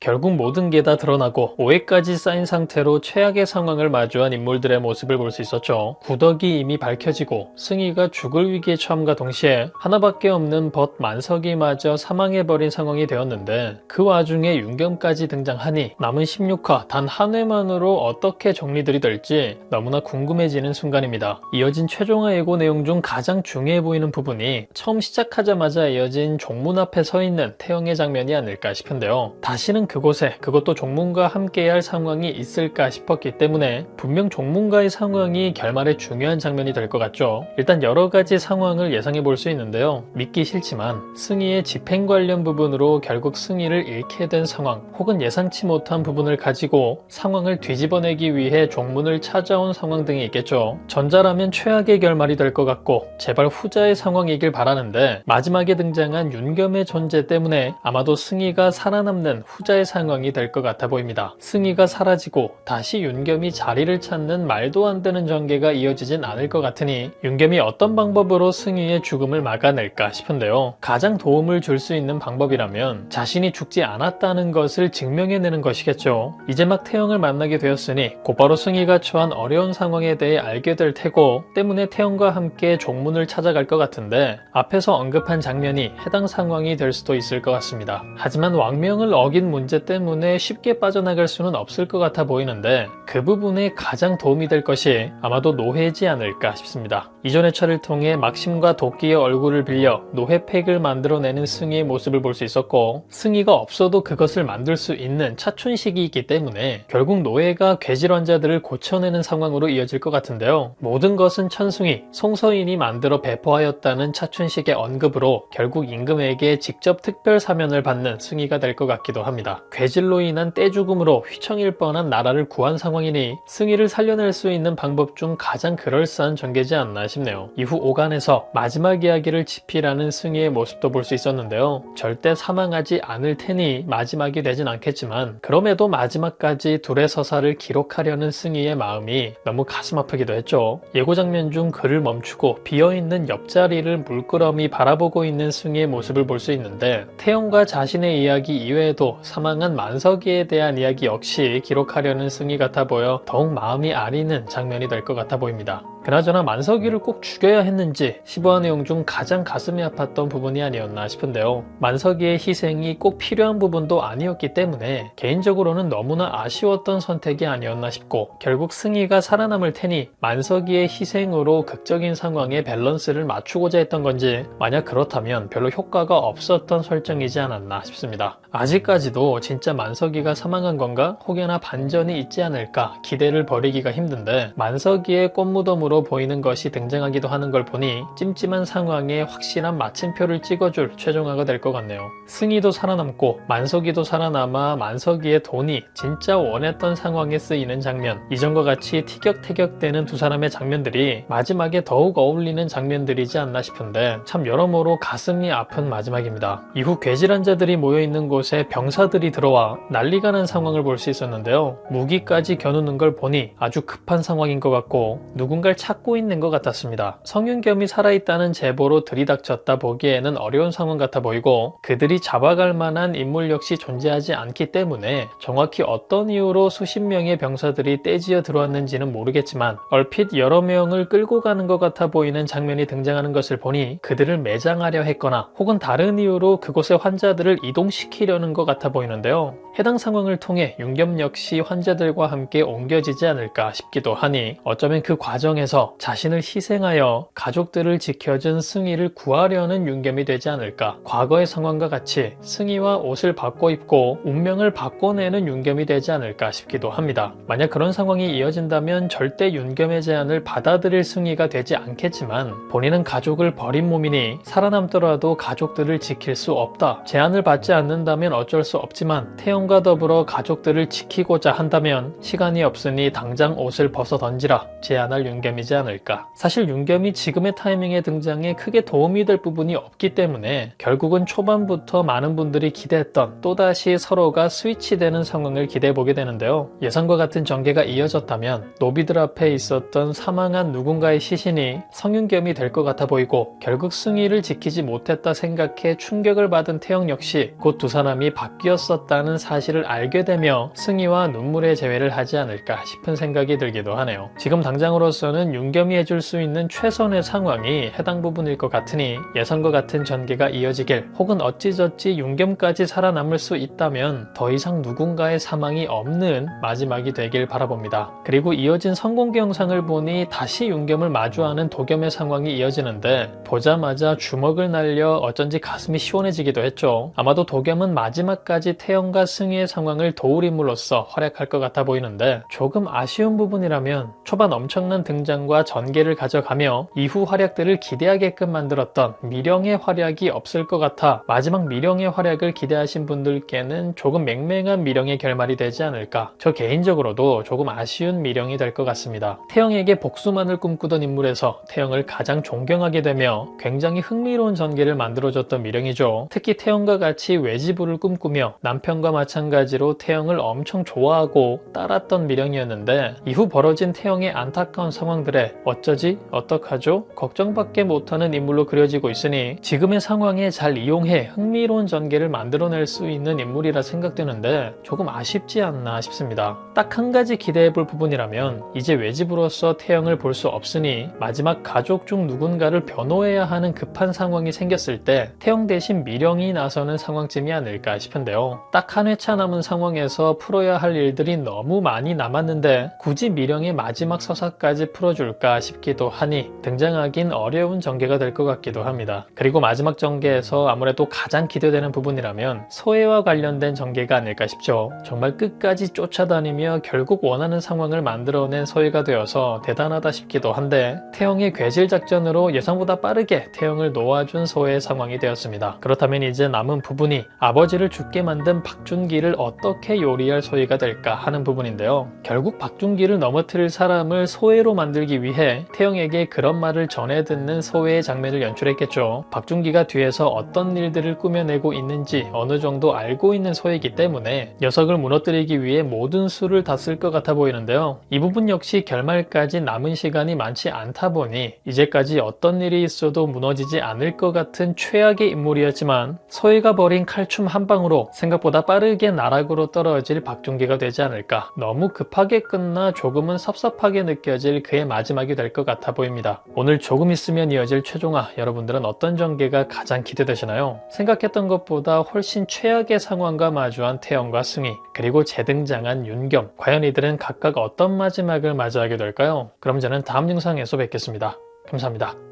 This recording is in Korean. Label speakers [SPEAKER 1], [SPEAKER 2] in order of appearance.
[SPEAKER 1] 결국 모든 게 다 드러나고 오해까지 쌓인 상태로 최악의 상황을 마주한 인물들의 모습을 볼 수 있었죠. 구덕이 이미 밝혀지고 승희가 죽을 위기에 처함과 동시에 하나밖에 없는 벗 만석이마저 사망해버린 상황이 되었는데, 그 와중에 윤겸까지 등장하니 남은 16화 단 한 회만으로 어떻게 정리들이 될지 너무나 궁금해지는 순간입니다. 이어진 최종화 예고 내용 중 가장 중요해 보이는 부분이 처음 시작하자마자 이어진 종문 앞에 서 있는 태영의 장면이 아닐까 싶은데요. 다시는 그곳에, 그것도 종문과 함께해야 할 상황이 있을까 싶었기 때문에 분명 종문과의 상황이 결말에 중요한 장면이 될 것 같죠. 일단 여러 가지 상황을 예상해 볼 수 있는데요. 믿기 싫지만 승희의 집행 관련 부분으로 결국 승희를 잃게 된 상황, 혹은 예상치 못한 부분을 가지고 상황을 뒤집어내기 위해 종문을 찾아온 상황 등이 있겠죠. 전자라면 최악의 결말이 될 것 같고 제발 후자의 상황이길 바라는데, 마지막에 등장한 윤겸의 존재 때문에 아마도 승희가 살아남는 후자의 상황이 될 것 같아 보입니다. 승희가 사라지고 다시 윤겸이 자리를 찾는 말도 안 되는 전개가 이어지진 않을 것 같으니 윤겸이 어떤 방법으로 승희의 죽음을 막아낼까 싶은데요. 가장 도움을 줄 수 있는 방법이라면 자신이 죽지 않았다는 것을 증명해내는 것이겠죠. 이제 막 태영을 만나게 되었으니 곧바로 승희가 처한 어려운 상황에 대해 알게 될 테고, 때문에 태영과 함께 종문을 찾아갈 것 같은데 앞에서 언급한 장면이 해당 상황이 될 수도 있을 것 같습니다. 하지만 왕명을 어긴 문제 때문에 쉽게 빠져나갈 수는 없을 것 같아 보이는데, 그 부분에 가장 도움이 될 것이 아마도 노회지 않을까 싶습니다. 이전의 차를 통해 막심과 도끼의 얼굴을 빌려 노회팩을 만들어내는 승희의 모습을 볼 수 있었고, 승희가 없어도 그것을 만들 수 있는 차춘식이 있기 때문에 결국 노회가 괴질 환자들을 고쳐내는 상황으로 이어질 것 같은데요. 모든 것은 천숭이, 송서인이 만들어 배포하였다는 차춘식의 언급으로 결국 임금에게 직접 특별 사면을 받는 승희가 될 것 같기도 합니다. 괴질로 인한 떼죽음으로 휘청일 뻔한 나라를 구한 상황이니 승희를 살려낼 수 있는 방법 중 가장 그럴싸한 전개지 않나 싶네요. 이후 오간에서 마지막 이야기를 집필하는 승희의 모습도 볼 수 있었는데요. 절대 사망하지 않을 테니 마지막이 되진 않겠지만, 그럼에도 마지막까지 둘의 서사를 기록하려는 승희의 마음이 너무 가슴 아프기도 했죠. 예고 장면 중 그를 멈추고 비어있는 옆자리를 물끄러미 바라보고 있는 승희의 모습을 볼 수 있는데, 태영과 자신의 이야기 이외에도 사망한 만석이에 대한 이야기 역시 기록하려는 승희 같아 보여 더욱 마음이 아리는 장면이 될 것 같아 보입니다. 그나저나 만석이를 꼭 죽여야 했는지 15화 내용 중 가장 가슴이 아팠던 부분이 아니었나 싶은데요. 만석이의 희생이 꼭 필요한 부분도 아니었기 때문에 개인적으로는 너무나 아쉬웠던 선택이 아니었나 싶고, 결국 승희가 살아남을 테니 만석이의 희생으로 극적인 상황에 밸런스를 맞추고자 했던 건지, 만약 그렇다면 별로 효과가 없었던 설정이지 않았나 싶습니다. 아직까지도 진짜 만석이가 사망한 건가 혹여나 반전이 있지 않을까 기대를 버리기가 힘든데, 만석이의 꽃무덤으로 보이는 것이 등장하기도 하는 걸 보니 찜찜한 상황에 확실한 마침표를 찍어줄 최종화가 될 것 같네요. 승희도 살아남고 만석이도 살아남아 만석이의 돈이 진짜 원했던 상황에 쓰이는 장면, 이전과 같이 티격태격대는 두 사람의 장면들이 마지막에 더욱 어울리는 장면들이지 않나 싶은데, 참 여러모로 가슴이 아픈 마지막입니다. 이후 괴질 환자들이 모여있는 곳에 병사들이 들어와 난리가 난 상황을 볼 수 있었는데요. 무기까지 겨누는 걸 보니 아주 급한 상황인 것 같고 누군가를 찾고 있는 것 같았습니다. 성윤겸이 살아있다는 제보로 들이닥쳤다 보기에는 어려운 상황 같아 보이고, 그들이 잡아갈 만한 인물 역시 존재하지 않기 때문에 정확히 어떤 이유로 수십 명의 병사들이 떼지어 들어왔는지는 모르겠지만 얼핏 여러 명을 끌고 가는 것 같아 보이는 장면이 등장하는 것을 보니 그들을 매장하려 했거나 혹은 다른 이유로 그곳의 환자들을 이동시키려는 것 같아 보이는데요. 해당 상황을 통해 윤겸 역시 환자들과 함께 옮겨지지 않을까 싶기도 하니, 어쩌면 그 과정에서 자신을 희생하여 가족들을 지켜준 승희를 구하려는 윤겸이 되지 않을까. 과거의 상황과 같이 승희와 옷을 바꿔 입고 운명을 바꿔내는 윤겸이 되지 않을까 싶기도 합니다. 만약 그런 상황이 이어진다면 절대 윤겸의 제안을 받아들일 승희가 되지 않겠지만, 본인은 가족을 버린 몸이니 살아남더라도 가족들을 지킬 수 없다, 제안을 받지 않는다면 어쩔 수 없지만 태영과 더불어 가족들을 지키고자 한다면 시간이 없으니 당장 옷을 벗어 던지라 제안할 윤겸이 때문이지 않을까. 사실 윤겸이 지금의 타이밍에 등장해 크게 도움이 될 부분이 없기 때문에 결국은 초반부터 많은 분들이 기대했던 또다시 서로가 스위치되는 상황을 기대해보게 되는데요. 예상과 같은 전개가 이어졌다면 노비들 앞에 있었던 사망한 누군가의 시신이 성윤겸이 될 것 같아 보이고 결국 승희를 지키지 못했다 생각해 충격을 받은 태영 역시 곧 두 사람이 바뀌었었다는 사실을 알게 되며 승희와 눈물의 재회를 하지 않을까 싶은 생각이 들기도 하네요. 지금 당장으로서는 윤겸이 해줄 수 있는 최선의 상황이 해당 부분일 것 같으니 예상과 같은 전개가 이어지길 혹은 어찌저찌 윤겸까지 살아남을 수 있다면 더 이상 누군가의 사망이 없는 마지막이 되길 바라봅니다. 그리고 이어진 선공개 영상을 보니 다시 윤겸을 마주하는 도겸의 상황이 이어지는데 보자마자 주먹을 날려 어쩐지 가슴이 시원해지기도 했죠. 아마도 도겸은 마지막까지 태영과 승희의 상황을 도울 인물로서 활약할 것 같아 보이는데 조금 아쉬운 부분이라면 초반 엄청난 등장과 전개를 가져가며 이후 활약들을 기대하게끔 만들었던 미령의 활약이 없을 것 같아 마지막 미령의 활약을 기대하신 분들께는 조금 맹맹한 미령의 결말이 되지 않을까. 저 개인적으로도 조금 아쉬운 미령이 될 것 같습니다. 태영에게 복수만을 꿈꾸던 인물에서 태영을 가장 존경하게 되며 굉장히 흥미로운 전개를 만들어줬던 미령이죠. 특히 태영과 같이 외지부를 꿈꾸며 남편과 마찬가지로 태영을 엄청 좋아하고 따랐던 미령이었는데 이후 벌어진 태영의 안타까운 상황들에 어쩌지? 어떡하죠? 걱정밖에 못하는 인물로 그려지고 있으니 지금의 상황에 잘 이용해 흥미로운 전개를 만들어낼 수 있는 인물이라 생각되는데 조금 아쉽지 않나 싶습니다. 딱 한 가지 기대해볼 부분이라면 이제 외집으로서 태영을 볼 수 없으니 마지막 가족 중 누군가를 변호해야 하는 급한 상황이 생겼을 때 태영 대신 미령이 나서는 상황쯤이 아닐까 싶은데요. 딱 한 회차 남은 상황에서 풀어야 할 일들이 너무 많이 남았는데 굳이 미령의 마지막 서사까지 풀어줄까 싶기도 하니 등장하긴 어려운 전개가 될 것 같기도 합니다. 그리고 마지막 전개에서 아무래도 가장 기대되는 부분이라면 소혜와 관련된 전개가 아닐까 싶죠. 정말 끝까지 쫓아다니며 결국 원하는 상황을 만들어낸 소혜가 되어서 대단하다 싶기도 한데 태영의 괴질 작전으로 예상보다 빠르게 태영을 놓아준 소혜의 상황이 되었습니다. 그렇다면 이제 남은 부분이 아버지를 죽게 만든 박준기를 어떻게 요리할 소혜가 될까 하는 부분인데요. 결국 박준기를 넘어뜨릴 사람을 소혜로 만들기 위해 태영에게 그런 말을 전해 듣는 소혜의 장면을 연출했겠죠. 박준기가 뒤에서 어떤 일들을 꾸며내고 있는지 어느 정도 알고 있는 소혜이기 때문에 녀석을 무너뜨리기 위해 모든 수를 다 쓸 것 같아 보이는데요. 이 부분 역시 결말까지 남은 시간이 많지 않다 보니 이제까지 어떤 일이 있어도 무너지지 않을 것 같은 최악의 인물이었지만 소혜가 벌인 칼춤 한 방으로 생각보다 빠르게 나락으로 떨어질 박준기가 되지 않을까. 너무 급하게 끝나 조금은 섭섭하게 느껴질 그의 마지막이 될 것 같아 보입니다. 오늘 조금 있으면 이어질 최종화, 여러분들은 어떤 전개가 가장 기대되시나요? 생각했던 것보다 훨씬 최악의 상황과 마주한 태영과 승희, 그리고 재등장한 윤겸, 과연 이들은 각각 어떤 마지막을 맞이하게 될까요? 그럼 저는 다음 영상에서 뵙겠습니다. 감사합니다.